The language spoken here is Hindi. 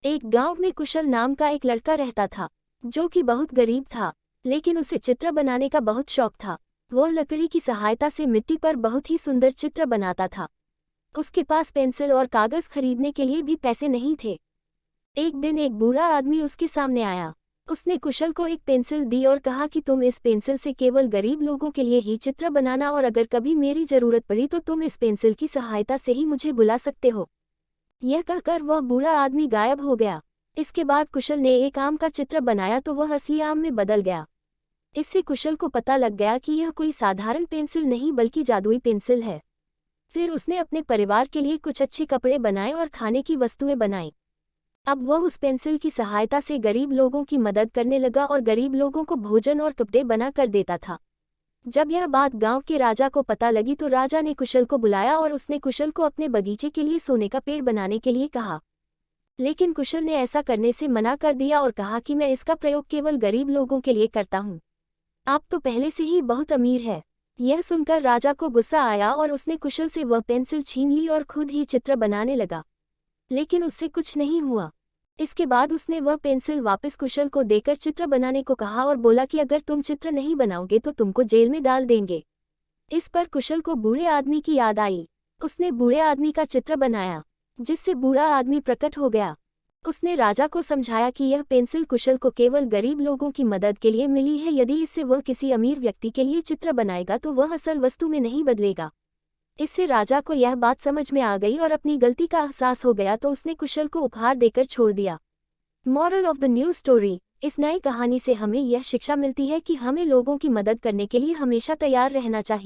एक गांव में कुशल नाम का एक लड़का रहता था, जो कि बहुत गरीब था, लेकिन उसे चित्र बनाने का बहुत शौक था। वह लकड़ी की सहायता से मिट्टी पर बहुत ही सुंदर चित्र बनाता था। उसके पास पेंसिल और कागज खरीदने के लिए भी पैसे नहीं थे। एक दिन एक बूढ़ा आदमी उसके सामने आया। उसने कुशल को एक पेंसिल दी और कहा कि तुम इस पेंसिल से केवल गरीब लोगों के लिए ही चित्र बनाना, और अगर कभी मेरी जरूरत पड़ी तो तुम इस पेंसिल की सहायता से ही मुझे बुला सकते हो। यह कहकर वह बूढ़ा आदमी गायब हो गया। इसके बाद कुशल ने एक आम का चित्र बनाया तो वह असली आम में बदल गया। इससे कुशल को पता लग गया कि यह कोई साधारण पेंसिल नहीं बल्कि जादुई पेंसिल है। फिर उसने अपने परिवार के लिए कुछ अच्छे कपड़े बनाए और खाने की वस्तुएं बनाई। अब वह उस पेंसिल की सहायता से गरीब लोगों की मदद करने लगा और गरीब लोगों को भोजन और कपड़े बना कर देता था। जब यह बात गांव के राजा को पता लगी तो राजा ने कुशल को बुलाया और उसने कुशल को अपने बगीचे के लिए सोने का पेड़ बनाने के लिए कहा। लेकिन कुशल ने ऐसा करने से मना कर दिया और कहा कि मैं इसका प्रयोग केवल गरीब लोगों के लिए करता हूँ। आप तो पहले से ही बहुत अमीर है। यह सुनकर राजा को गुस्सा आया और उसने कुशल से वह पेंसिल छीन ली और खुद ही चित्र बनाने लगा। लेकिन उससे कुछ नहीं हुआ। इसके बाद उसने वह पेंसिल वापस कुशल को देकर चित्र बनाने को कहा और बोला कि अगर तुम चित्र नहीं बनाओगे तो तुमको जेल में डाल देंगे। इस पर कुशल को बूढ़े आदमी की याद आई। उसने बूढ़े आदमी का चित्र बनाया, जिससे बूढ़ा आदमी प्रकट हो गया। उसने राजा को समझाया कि यह पेंसिल कुशल को केवल गरीब लोगों की मदद के लिए मिली है। यदि इससे वह किसी अमीर व्यक्ति के लिए चित्र बनाएगा तो वह असल वस्तु में नहीं बदलेगा। इससे राजा को यह बात समझ में आ गई और अपनी गलती का एहसास हो गया तो उसने कुशल को उपहार देकर छोड़ दिया। Moral of the new story: इस नई कहानी से हमें यह शिक्षा मिलती है कि हमें लोगों की मदद करने के लिए हमेशा तैयार रहना चाहिए।